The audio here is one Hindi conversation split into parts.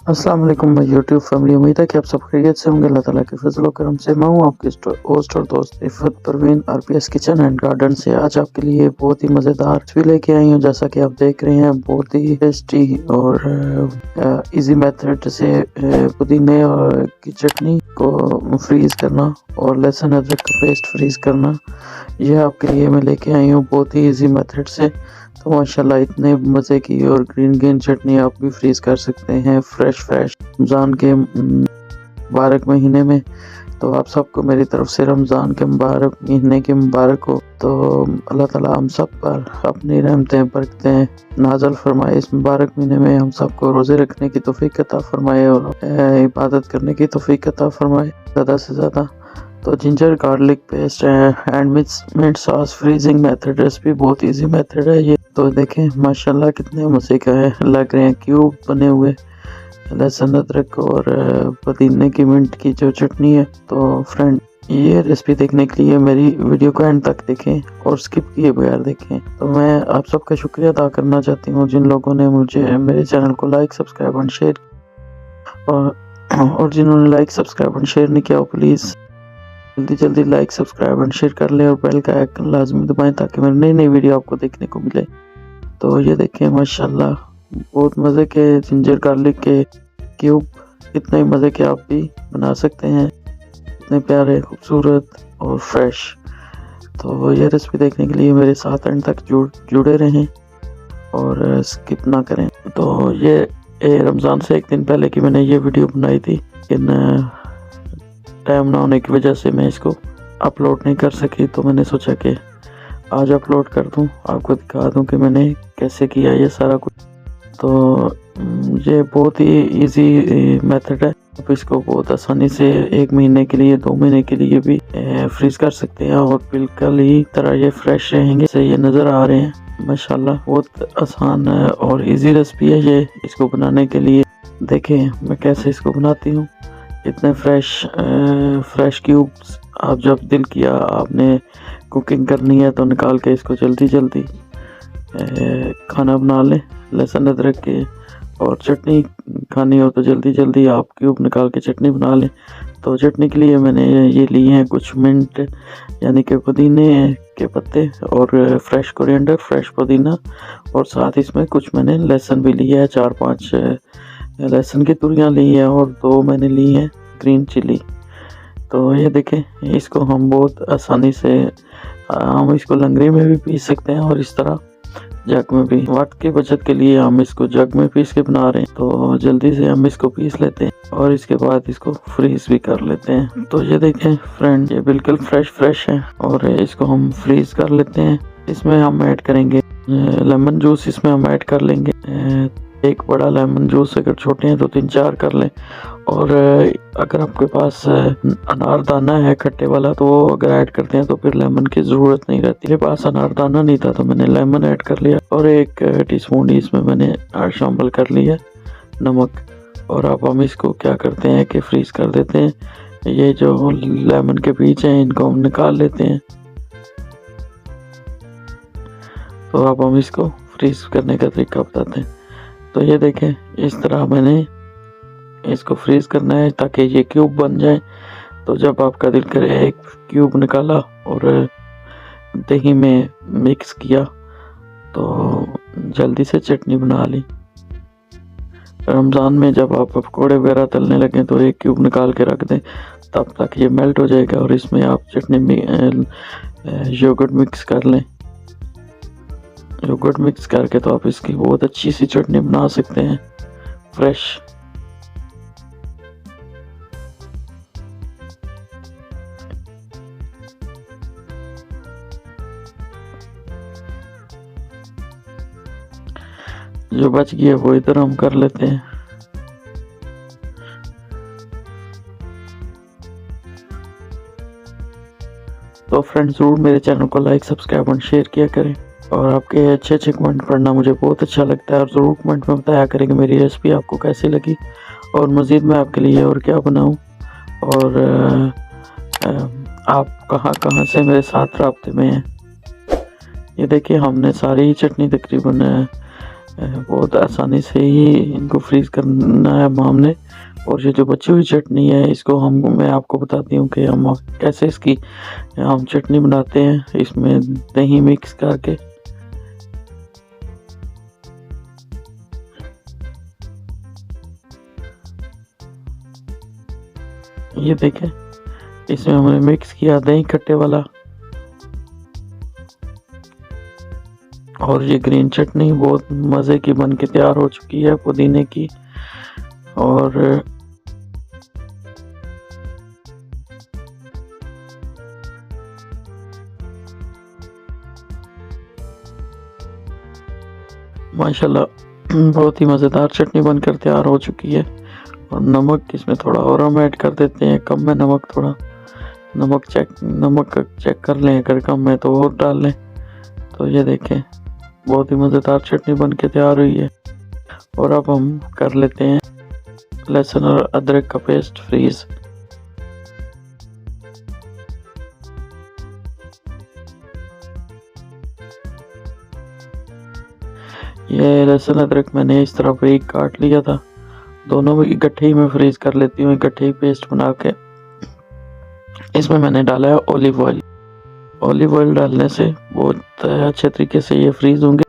अस्सलाम वालेकुम माय यूट्यूब फैमिली। उम्मीद है कि आप सब खैरियत से होंगे। अल्लाह ताला के फजल व करम से मैं हूं आपके होस्ट और दोस्त Iffat Parveen RPS kitchen and garden से। आज आपके लिए बहुत ही मज़ेदार रेसिपी लेके आई हूं। जैसा कि आप देख रहे हैं, बहुत ही टेस्टी और इजी मेथड से पुदीने और की चटनी को फ्रीज़ करना और लहसुन अदरक का पेस्ट फ्रीज़ करना, यह आपके लिए मैं लेके आई हूँ बहुत ही इजी मेथड से। तो माशाल्लाह इतने मज़े की और ग्रीन ग्रीन चटनी आप भी फ्रीज़ कर सकते हैं फ्रेश रमज़ान के मुबारक महीने में। तो आप सबको मेरी तरफ से रमज़ान के मुबारक महीने की मुबारक हो। तो अल्लाह ताला हम सब पर अपनी रहमतें बरकतें नाज़िल फरमाए। इस मुबारक महीने में हम सबको रोज़े रखने की तौफीक अता फरमाए और इबादत करने की तौफीक अता फरमाए ज़्यादा से ज़्यादा। तो ginger garlic paste and mint sauce freezing method recipe बहुत इजी मेथड है ये। तो देखें माशाल्लाह कितने मज़े का है, लग रहे हैं क्यूब बने हुए लहसुन अदरक और पुदीने की मिंट की जो चटनी है। तो फ्रेंड, ये रेसिपी देखने के लिए मेरी वीडियो को एंड तक देखें और स्किप किए बगैर देखें। तो मैं आप सबका शुक्रिया अदा करना चाहती हूँ जिन लोगों ने मुझे मेरे चैनल को लाइक सब्सक्राइब एंड शेयर और जिन्होंने लाइक सब्सक्राइब एंड शेयर नहीं किया वो प्लीज़ जल्दी लाइक सब्सक्राइब एंड शेयर कर लें और बेल का आइकन लाजमी दबाएं ताकि मेरी नई नई वीडियो आपको देखने को मिले। तो ये देखें माशाल्लाह बहुत मज़े के जिंजर गार्लिक के क्यूब, इतने मज़े के आप भी बना सकते हैं, इतने प्यारे खूबसूरत और फ्रेश। तो ये रेसिपी देखने के लिए मेरे साथ एंड तक जुड़े रहें और स्किप ना करें। तो ये रमज़ान से एक दिन पहले की मैंने ये वीडियो बनाई थी, इन टाइम ना होने की वजह से मैं इसको अपलोड नहीं कर सकी। तो मैंने सोचा कि आज अपलोड कर दूं, आपको दिखा दूं कि मैंने कैसे किया ये सारा कुछ। तो ये बहुत ही इजी मेथड है, आप इसको बहुत आसानी से 1 महीने के लिए 2 महीने के लिए भी फ्रीज कर सकते हैं और बिल्कुल ही तरह ये फ्रेश रहेंगे। से ये नज़र आ रहे हैं माशाल्लाह बहुत आसान और इजी रेसिपी है ये इसको बनाने के लिए। देखें मैं कैसे इसको बनाती हूँ। इतने फ्रेश क्यूब्स आप जब दिल किया आपने कुकिंग करनी है तो निकाल के इसको जल्दी खाना बना लें। लहसुन अदरक के और चटनी खानी हो तो जल्दी आप क्यूब निकाल के चटनी बना लें। तो चटनी के लिए मैंने ये लिए हैं कुछ मिंट यानी कि पुदीने के पत्ते और फ्रेश कोरिएंडर, फ्रेश पुदीना, और साथ इसमें कुछ मैंने लहसुन भी लिया है, 4-5 लहसुन की तुरियां ली है और 2 मैंने ली हैं ग्रीन चिली। तो ये देखें इसको हम बहुत आसानी से हम इसको लंगड़ी में भी पीस सकते हैं और इस तरह जग में भी। वक्त की बचत के लिए हम इसको जग में पीस के बना रहे हैं। तो जल्दी से हम इसको पीस लेते हैं और इसके बाद इसको फ्रीज भी कर लेते हैं। तो ये देखें फ्रेंड, ये बिल्कुल फ्रेश है और इसको हम फ्रीज कर लेते हैं। इसमें हम ऐड करेंगे लेमन जूस, इसमें हम ऐड कर लेंगे 1 बड़ा लेमन जूस, अगर छोटे हैं तो 3-4 कर लें। और अगर आपके पास अनारदाना है खट्टे वाला तो वो अगर ऐड करते हैं तो फिर लेमन की ज़रूरत नहीं रहती। मेरे पास अनारदाना नहीं था तो मैंने लेमन ऐड कर लिया और 1 टीस्पून इसमें मैंने शामिल कर लिया नमक। और अब हम इसको क्या करते हैं कि फ्रीज़ कर देते हैं। ये जो लेमन के बीज हैं इनको हम निकाल लेते हैं। तो अब हम इसको फ्रीज़ करने का तरीका बताते हैं। तो ये देखें इस तरह मैंने इसको फ्रीज करना है ताकि ये क्यूब बन जाए। तो जब आपका दिल करे, एक क्यूब निकाला और दही में मिक्स किया तो जल्दी से चटनी बना ली। रमज़ान में जब आप पकौड़े वगैरह तलने लगे तो 1 क्यूब निकाल के रख दें, तब तक ये मेल्ट हो जाएगा और इसमें आप चटनी में योगर्ट मिक्स कर लें। योगर्ट मिक्स करके तो आप इसकी बहुत अच्छी सी चटनी बना सकते हैं फ्रेश। जो बच गया वो इधर हम कर लेते हैं। तो फ्रेंड्स ज़रूर मेरे चैनल को लाइक सब्सक्राइब और शेयर किया करें और आपके अच्छे कमेंट पढ़ना मुझे बहुत अच्छा लगता है। और ज़रूर कमेंट में बताया करें कि मेरी रेसिपी आपको कैसी लगी और मज़ीद मैं आपके लिए और क्या बनाऊं और आप कहाँ से मेरे साथ राब्ते में हैं। ये देखिए हमने सारी चटनी तकरीबन बहुत आसानी से ही इनको फ्रीज करना है अब हमने। और ये जो बची हुई चटनी है इसको मैं आपको बताती हूँ कि हम कैसे इसकी हम चटनी बनाते हैं इसमें दही मिक्स करके। ये देखें, इसमें हमने मिक्स किया दही खट्टे वाला, और ये ग्रीन चटनी बहुत मज़े की बन के तैयार हो चुकी है पुदीने की। और माशाल्लाह बहुत ही मज़ेदार चटनी बनकर तैयार हो चुकी है। और नमक इसमें थोड़ा और हम ऐड कर देते हैं, कम है नमक, थोड़ा नमक चेक कर लें, अगर कम है तो और डाल लें। तो ये देखें बहुत ही मज़ेदार चटनी बन के तैयार हुई है। और अब हम कर लेते हैं लहसुन और अदरक का पेस्ट फ्रीज़। ये लहसुन अदरक मैंने इस तरह बारीक काट लिया था, दोनों में इकट्ठे ही मैं फ्रीज कर लेती हूँ, इकट्ठे ही पेस्ट बना के। इसमें मैंने डाला है ऑलिव ऑयल। ऑलिव ऑयल डालने से बहुत अच्छे तरीके से ये फ्रीज होंगे।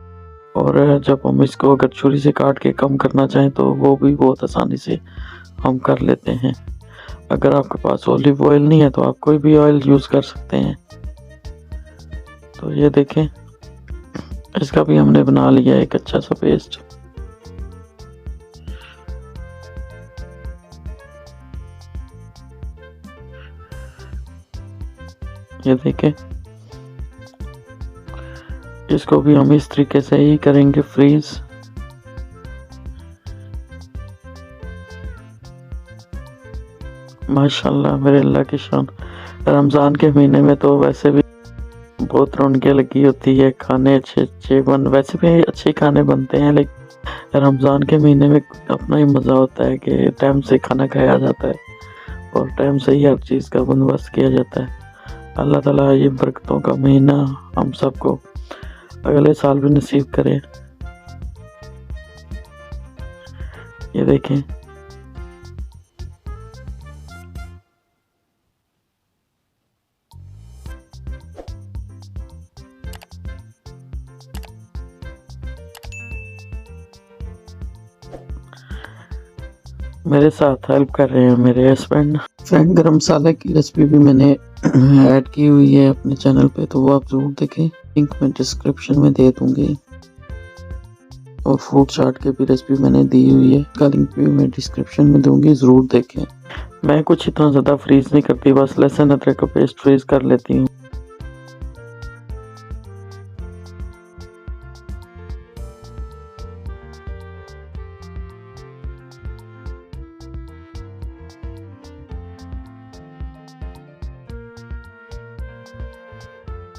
और जब हम इसको अगर छुरी से काट के कम करना चाहें तो वो भी बहुत आसानी से हम कर लेते हैं। अगर आपके पास ऑलिव ऑयल नहीं है तो आप कोई भी ऑयल यूज़ कर सकते हैं। तो ये देखें, इसका भी हमने बना लिया एक अच्छा सा पेस्ट। ये देखें, इसको भी हम इस तरीके से ही करेंगे फ्रीज। माशाल्लाह मेरे अल्लाह की शान। रमज़ान के महीने में तो वैसे भी बहुत रौनकें लगी होती है, खाने अच्छे वैसे भी अच्छे खाने बनते हैं, लेकिन रमज़ान के महीने में अपना ही मज़ा होता है कि टाइम से खाना खाया जाता है और टाइम से ही हर चीज़ का बंदोबस्त किया जाता है। अल्लाह ताला ये बरकतों का महीना हम सबको अगले साल भी नसीब करे। ये देखें, मेरे साथ हेल्प कर रहे हैं मेरे हस्बैंड। फ्रेंड गरम मसाला की रेसिपी भी मैंने ऐड की हुई है अपने चैनल पे, तो वो आप ज़रूर देखें, लिंक मैं डिस्क्रिप्शन में दे दूंगी। और फ्रूट चाट की भी रेसिपी मैंने दी हुई है, का लिंक भी मैं डिस्क्रिप्शन में दूंगी, ज़रूर देखें। मैं कुछ इतना ज़्यादा फ्रीज नहीं करती, बस लहसुन अदरक का पेस्ट फ्रीज कर लेती हूँ।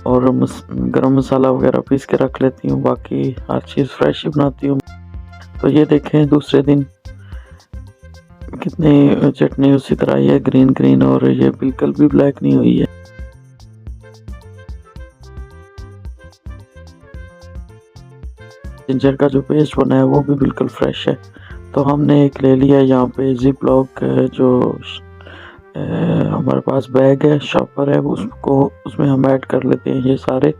और गरम मसाला वगैरह पीस के रख लेती हूँ, बाकी हर चीज़ फ्रेश ही बनाती हूँ। तो ये देखें, दूसरे दिन कितनी चटनी उसी तरह ही है, ग्रीन, और ये बिल्कुल भी ब्लैक नहीं हुई है। जिंजर का जो पेस्ट बना है वो भी बिल्कुल फ्रेश है। तो हमने एक ले लिया यहाँ पे जिप लॉक, जो हमारे पास बैग है, शॉपर है, उसमें हम ऐड कर लेते हैं ये सारे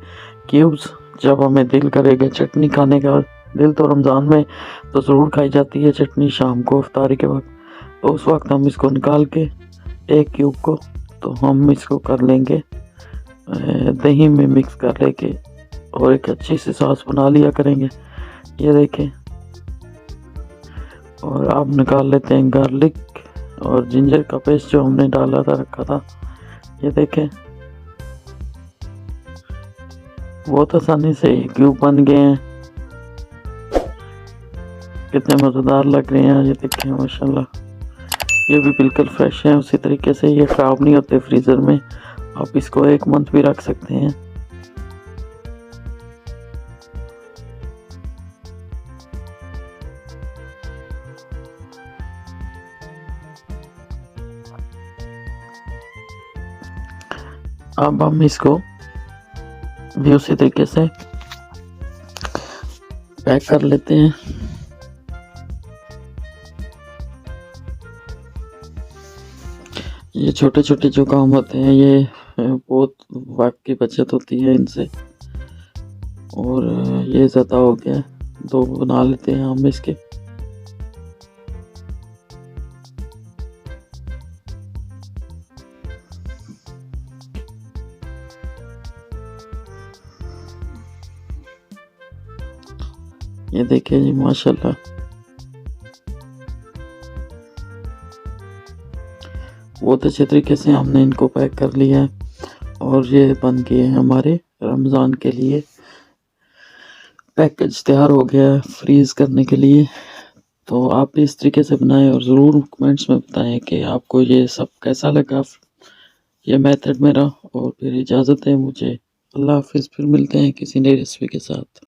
क्यूब्स। जब हमें दिल करेगा चटनी खाने का, दिल तो रमज़ान में तो ज़रूर खाई जाती है चटनी, शाम को इफ्तारी के वक्त, तो उस वक्त हम इसको निकाल के एक क्यूब को तो हम इसको कर लेंगे दही में मिक्स कर लेके और एक अच्छी सी सॉस बना लिया करेंगे। ये देखें, और आप निकाल लेते हैं गार्लिक और जिंजर का पेस्ट जो हमने डाला था रखा था। ये देखें, बहुत आसानी से क्यूब बन गए हैं, कितने मज़ेदार लग रहे हैं। ये देखें माशाल्लाह, ये भी बिल्कुल फ्रेश है, उसी तरीके से ये ख़राब नहीं होते फ्रीज़र में, आप इसको 1 मंथ भी रख सकते हैं। अब हम इसको भी उसी तरीके से पैक कर लेते हैं। ये छोटे छोटे जो काम होते हैं ये बहुत वक्त की बचत होती है इनसे। और ये ज़्यादा हो गया, 2 बना लेते हैं हम इसके। ये देखिए जी माशाल्लाह बहुत अच्छे तरीके से हमने इनको पैक कर लिया है और ये बन गए हैं हमारे रमज़ान के लिए। पैकेज तैयार हो गया है फ्रीज़ करने के लिए। तो आप भी इस तरीके से बनाएं और ज़रूर कमेंट्स में बताएं कि आपको ये सब कैसा लगा, ये मेथड मेरा। और फिर इजाज़त है मुझे, अल्लाह हाफ़िज़। फिर मिलते हैं किसी नई रेसिपी के साथ।